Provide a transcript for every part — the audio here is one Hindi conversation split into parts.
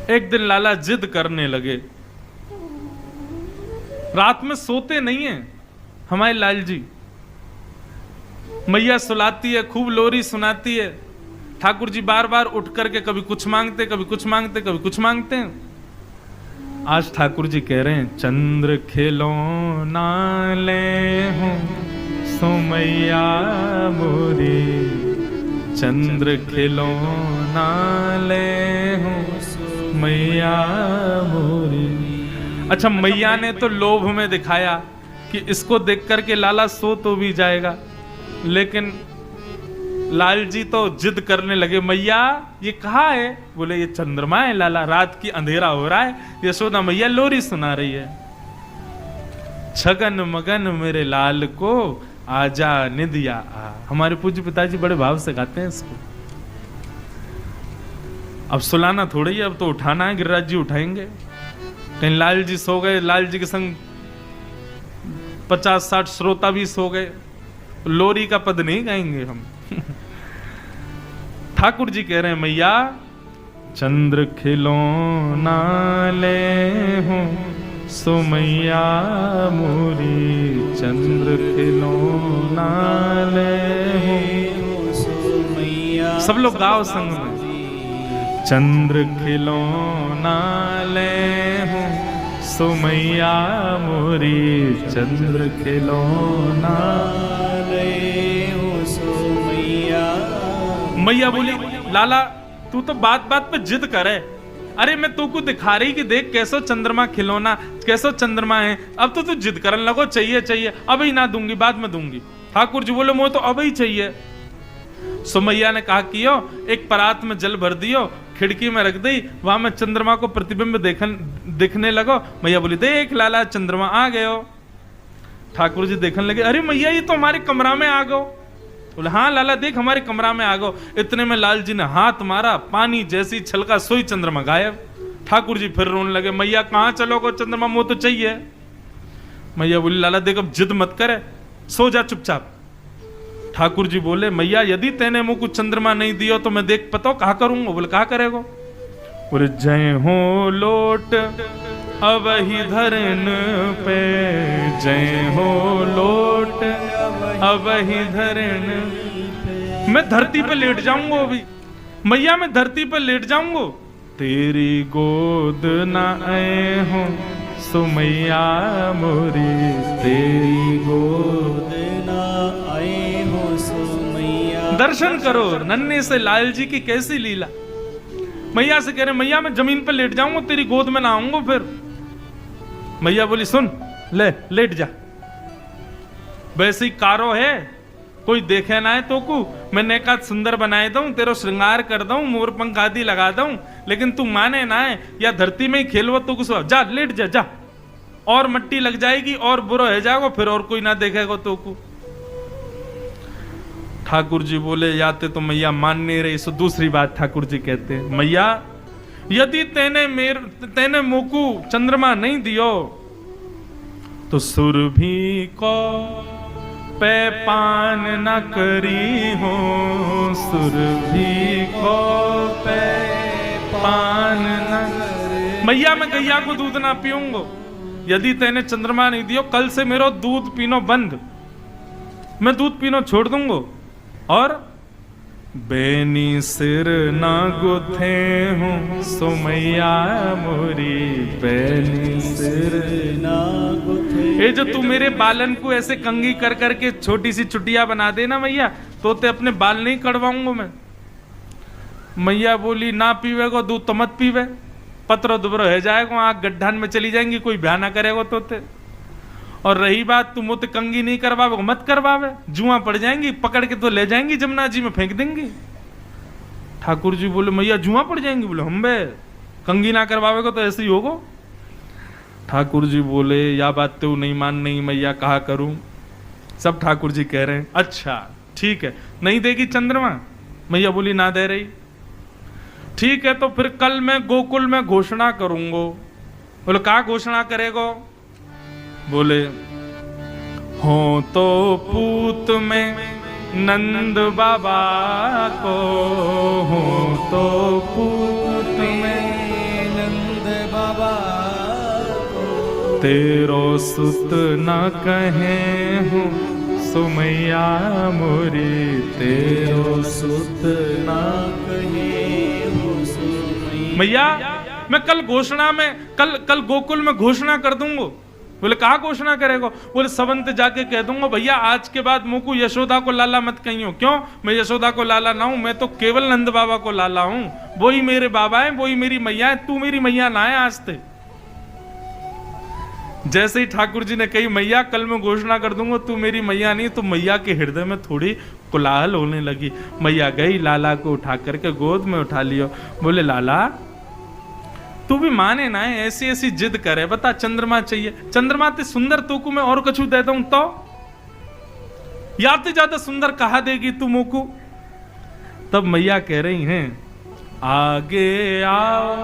एक दिन लाला जिद करने लगे, रात में सोते नहीं है हमारे लाल जी। मैया सुलाती है, खूब लोरी सुनाती है, ठाकुर जी बार बार उठ करके कभी कुछ मांगते, कभी कुछ मांगते, कभी कुछ मांगते हैं। आज ठाकुर जी कह रहे हैं, चंद्र खिलौना ले हूं सो मैया मोरी, चंद्र खिलौना ले हूं मैया मोरी। अच्छा, मैया ने तो लोभ में दिखाया कि इसको देख करके लाला सो तो भी जाएगा, लेकिन लाल जी तो जिद करने लगे, मैया ये कहाँ है? बोले ये चंद्रमा है लाला, रात की अंधेरा हो रहा है, यशोदा मैया लोरी सुना रही है। छगन मगन मेरे लाल को आजा निदिया आ। हमारे पूज्य पिताजी बड़े भाव से गाते हैं इसको। अब सुलाना थोड़ी है, अब तो उठाना है, गिरिराज जी उठाएंगे। कहीं लाल जी सो गए, लाल जी के संग 50-60 श्रोता भी सो गए, लोरी का पद नहीं गाएंगे हम। ठाकुर जी कह रहे हैं, मैया चंद्र खिलौना ले हूं सो मैया मोरी, चंद्र खिलौना ले हूं सो मैया। सब लोग गाओ संग में, चंद्र खिलौना ले हूं सो मैया मोरी, चंद्र खिलौना ले हूं सो मैया। मैया बोली, लाला तू तो बात बात पे जिद करे, अरे मैं तू को दिखा रही कि देख कैसो चंद्रमा खिलौना, कैसो चंद्रमा है, अब तो तू जिद करने लगो चाहिए चाहिए, अभी ना दूंगी बाद में दूंगी। ठाकुर जी बोले, मोह तो अभी चाहिए। सो मैया ने कहा कि एक परात में जल भर दियो, खिड़की में रख दी, वहां में चंद्रमा को प्रतिबिंब दिखने लगो। मैया बोली, देख लाला चंद्रमा आ गयो। ठाकुर जी देखने लगे, अरे मैया ये तो हमारे कमरा में आ गो। बोले, हाँ लाला देख हमारे कमरा में आ गो। इतने में लाल जी ने हाथ मारा, पानी जैसी छलका, सोई चंद्रमा गायब। ठाकुर जी फिर रोने लगे, मैया कहाँ चलोगे, चंद्रमा मुंह तो चाहिए। मैया बोली, लाला देख अब जिद मत करे, सो जा चुपचाप। ठाकुर जी बोले, मैया यदि तेने मुंह को चंद्रमा नहीं दियो तो मैं देख पता कहा करूंगा। बोले, कहा करेगो? बोले, जय हो लोट अब ही धरन पे, जय हो लोट अब ही धरन पे। मैं धरती पे लेट जाऊंगा अभी, मैया मैं धरती पे लेट जाऊंगा। तेरी गोद ना आए हो सो मैया मोरी, तेरी गोद ना आए हो सो मैया। दर्शन करो नन्हे से लाल जी की कैसी लीला। मैया से कह रहे, मैया मैं जमीन पे लेट जाऊंगा, तेरी गोद में ना आऊंगा फिर। मैया बोली, सुन ले लेट जा, वैसी कारो है कोई देखे ना है तो को मैं नेकात सुंदर बनाए दूं, तेरो श्रृंगार कर दूं, मोर पंख आदि लगा दूं, लेकिन तू माने ना है, या धरती में ही खेलवो तो कुछ जा, लेट जा जा, और मट्टी लग जाएगी और बुरा हो जाएगा, फिर और कोई ना देखेगा तो को। ठाकुर जी बोले, याते तो मैया मान नहीं रही। सो दूसरी बात ठाकुर जी कहते हैं, मैया यदि तेने मुकु चंद्रमा नहीं दियो तो सुरभि को पे पान न करी हो, सुरभि को पे पान न। मैया मैं गैया को दूध ना पीऊंगा, यदि तेने चंद्रमा नहीं दियो कल से मेरा दूध पीनो बंद, मैं दूध पीनो छोड़ दूंगा। और बेनी सिर ना गुथे हूँ सो मैया मोरी, बेनी सिर ना गुथे। ये जो तू मेरे बालन को ऐसे कंगी कर करके छोटी सी चुटिया बना देना मैया, तो ते अपने बाल नहीं कटवाऊंगा मैं। मैया बोली, ना पीवे को दूध तो मत पीवे, पत्रो दुबरो है जाएगा, आँख गड्ढान में चली जाएंगी, कोई ब्याह ना करेगा तो ते। और रही बात तू मुझे कंगी नहीं करवावे, मत करवावे, जुआ पड़ जाएंगी, पकड़ के तो ले जाएंगी जमुना जी में फेंक देंगी। ठाकुर जी बोले, मैया जुआ पड़ जाएंगी? बोले, हम बे कंगी ना करवावेगा तो ऐसे ही होगा। ठाकुर जी बोले, या बात तो नहीं मान नहीं मैया, कहा करूं। सब ठाकुर जी कह रहे हैं, अच्छा ठीक है, नहीं देगी चंद्रमा? मैया बोली, ना दे रही। ठीक है, तो फिर कल मैं गोकुल में घोषणा करूंगा। बोले, क्या घोषणा करेगो? बोले, हो तो पूत में नंद बाबा को, हो तो पूत में बाबा को, तेरो सुत न कहे हूँ सुमैया मोरी, तेरो सुत न कहे हो सुमैया। मैया मैं कल घोषणा में कल गोकुल में घोषणा कर दूंगा। बोले कहा घोषणा करेगा? बोले सबंत जाके कह दूंगा भैया आज के बाद मुझको यशोदा को लाला मत कहियो। क्यों? मैं यशोदा को लाला ना हूं, मैं तो केवल नंद बाबा को लाला हूं। वही मेरे बाबा है, वही मेरी मैया है, तू मेरी मैया ना है आज ते। जैसे ही ठाकुर जी ने कही मैया कल मैं घोषणा कर दूंगा तू मेरी मैया नहीं, तो मैया के हृदय में थोड़ी कोलाहल होने लगी। मैया गई, लाला को उठा करके गोद में उठा लियो। बोले लाला तू भी माने ना है, ऐसी ऐसी जिद करे, बता चंद्रमा चाहिए, चंद्रमा ते सुंदर तो को मैं और कछु देता हूं तो या तो ज्यादा सुंदर कहा देगी तू मोको? तब मैया कह रही हैं आगे आओ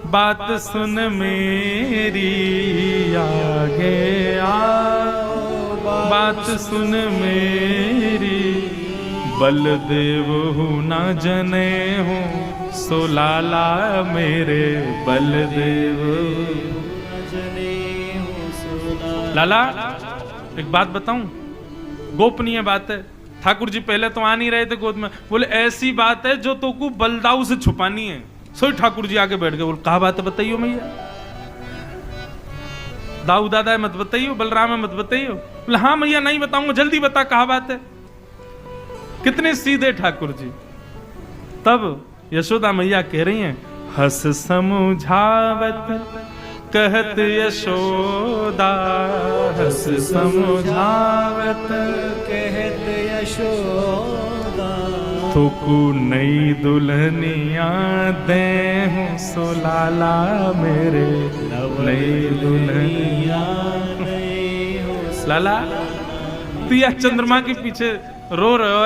बात सुन मेरी, आगे आओ बात सुन मेरी, बलदेव हूं ना जने हूं सो लाला मेरे, बलदेव लाला। एक बात बताऊं, गोपनीय बात है। ठाकुर जी पहले तो आ नहीं रहे थे गोद में। बोले ऐसी बात है जो तो को बलदाऊ से छुपानी है। सोई ठाकुर जी आगे बैठ गए। बोले कहा बात है बताइयो मैया। दाऊ दादा है मत बताइयो, बलराम है मत बताइयो। बोले हाँ मैया नहीं बताऊंगा, जल्दी बता कहा बात है। कितने सीधे ठाकुर जी। तब यशोदा मैया कह रही हैं हस समझावत कहत यशोदा, हस समझावत कहत यशोदा, थोकू नई दुल्हनिया दे हूँ सो लाला मेरे, नई दुल्हनिया लाला। तू या चंद्रमा के पीछे रो रहे हो,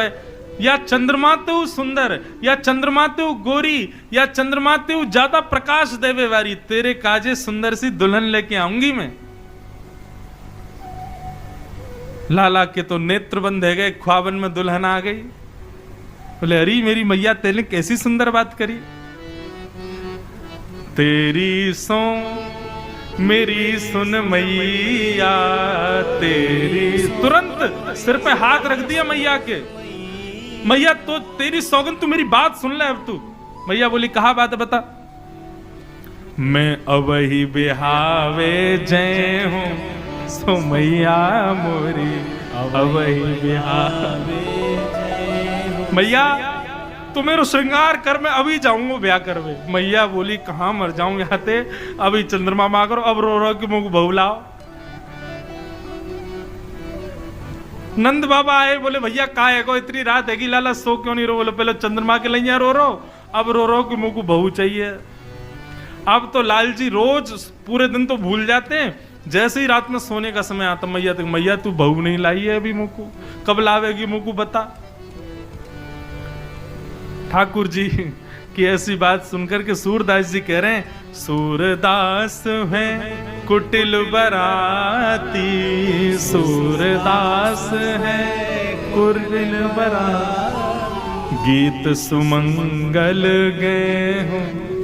या चंद्रमा तो सुंदर, या चंद्रमा तो गोरी, या चंद्रमा तो ज्यादा प्रकाश देवे वाली, तेरे काजे सुंदर सी दुल्हन लेके आऊंगी मैं। लाला के तो नेत्र बंद है गए, ख्वाबन में दुल्हन आ गई। बोले अरे मेरी मैया तेने कैसी सुंदर बात करी। तेरी सो मेरी सुन मैया तेरी, तुरंत सिर पे हाथ रख दिया मैया के। मैया तो तेरी सौगन, तू मेरी बात सुन ले अब तू। मैया बोली कहा बात है बता। मैं अवही बिहावे जय हूँ सो मैया मोरी, अवही बिहावे मैया तू मेरो श्रृंगार कर, मैं अभी जाऊंगा ब्याह करवे। मैया बोली कहां मर जाऊं यहाँ ते, अभी चंद्रमा माँ करो, अब रो रो कि मुझको बहू लाओ। नंद बाबा आए, बोले भैया का है को इतनी रात है कि लाला सो क्यों नहीं रो? बोले पहले चंद्रमा के लिए रो रो, अब रो रो कि मुझको बहू चाहिए। अब तो लाल जी रोज पूरे दिन तो भूल जाते हैं, जैसे ही रात में सोने का समय आता मैया तक, मैया तू बहू नहीं लाई है अभी मुझको, कब लावेगी मुझको बता। ठाकुर जी की ऐसी बात सुनकर के सूरदास जी कह रहे हैं सूरदास है कुटिल बराती, सूरदास है कुटिल बराती, गीत सुमंगल गए हूँ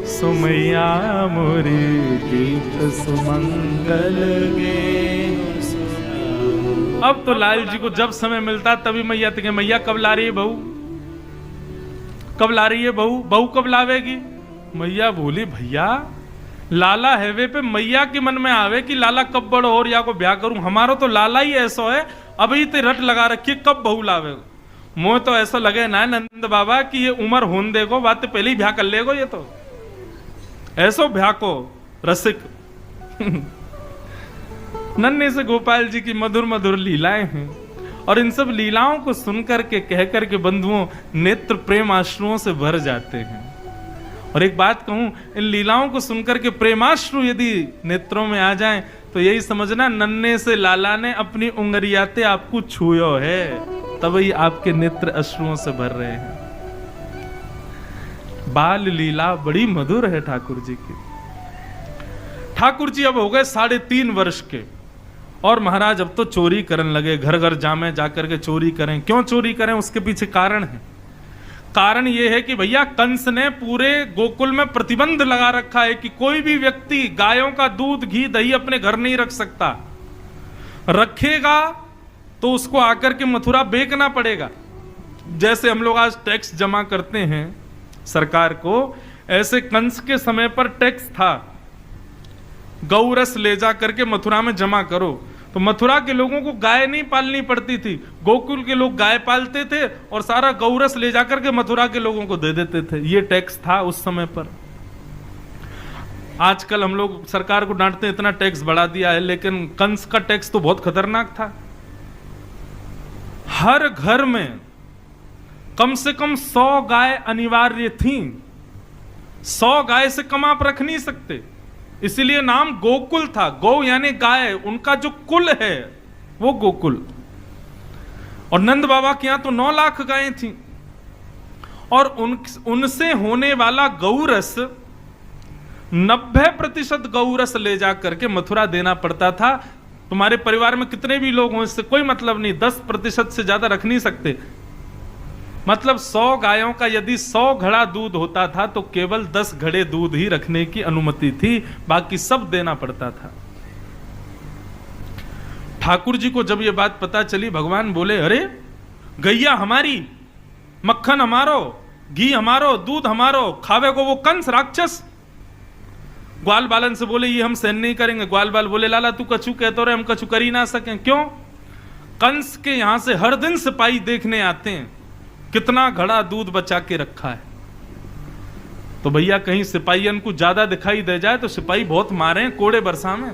सुमैया मोरी, गीत सुमंगल गए। अब तो लाल जी को जब समय मिलता तभी मैया तक, मैया कब ला रही है बहू, कब ला रही है बहू, बहू कब लावेगी? मैया बोली भैया लाला हैवे पे मैया के मन में आवे कि लाला कब बड़ो और या को ब्याह करूं। हमारो तो लाला ही ऐसा है, अभी ते रट लगा रखी कब बहू लावे। मुझे तो ऐसा लगे ना नंद बाबा कि ये उम्र होन देगो, बात तो पहले ही ब्याह कर लेगो। ये तो ऐसो ब्याह को रसिक नन्हे से गोपाल जी की मधुर मधुर लीलाएं हैं, और इन सब लीलाओं को सुनकर के कह कर के बंधुओं नेत्र प्रेम आश्रुओं से भर जाते हैं। और एक बात कहूं, इन लीलाओं को सुनकर के प्रेमाश्रु यदि नेत्रों में आ जाएं तो यही समझना नन्हे से लाला ने अपनी उंगलियाते आपको छुयो है, तभी आपके नेत्र अश्रुओं से भर रहे हैं। बाल लीला बड़ी मधुर है ठाकुर जी की। ठाकुर जी अब हो गए 3.5 वर्ष के, और महाराज अब तो चोरी करने लगे, घर घर जामे जाकर के चोरी करें। क्यों चोरी करें उसके पीछे कारण है। कारण यह है कि भैया कंस ने पूरे गोकुल में प्रतिबंध लगा रखा है कि कोई भी व्यक्ति गायों का दूध, घी, दही अपने घर नहीं रख सकता। रखेगा तो उसको आकर के मथुरा बेचना पड़ेगा। जैसे हम लोग आज टैक्स जमा करते हैं सरकार को, ऐसे कंस के समय पर टैक्स था, गौरस ले जा करके मथुरा में जमा करो। तो मथुरा के लोगों को गाय नहीं पालनी पड़ती थी, गोकुल के लोग गाय पालते थे और सारा गौरस ले जाकर के मथुरा के लोगों को दे देते थे। ये टैक्स था उस समय पर। आजकल हम लोग सरकार को डांटते हैं इतना टैक्स बढ़ा दिया है, लेकिन कंस का टैक्स तो बहुत खतरनाक था। हर घर में कम से कम 100 गाय अनिवार्य थी। 100 गाय से कम आप रख नहीं सकते, इसीलिए नाम गोकुल था। गौ यानी गाय, उनका जो कुल है वो गोकुल। और नंद बाबा के यहां तो 9 लाख गायें थी और उनसे होने वाला गौरस 90% गौरस ले जा करके मथुरा देना पड़ता था। तुम्हारे परिवार में कितने भी लोग हों, इससे कोई मतलब नहीं, 10% से ज्यादा रख नहीं सकते। मतलब 100 गायों का यदि 100 घड़ा दूध होता था तो केवल 10 घड़े दूध ही रखने की अनुमति थी, बाकी सब देना पड़ता था। ठाकुर जी को जब यह बात पता चली, भगवान बोले, अरे गैया हमारी, मक्खन हमारो, घी हमारो, दूध हमारो, खावे को वो कंस राक्षस। ग्वाल बालन से बोले ये हम सहन नहीं करेंगे। ग्वाल बाल बोले लाला तू कछु कहते रहे, हम कछु कर ही ना सकें। क्यों? कंस के यहां से हर दिन सिपाही देखने आते हैं कितना घड़ा दूध बचा के रखा है। तो भैया कहीं सिपाहियन को ज्यादा दिखाई दे जाए तो सिपाही बहुत मारे कोड़े बरसा में।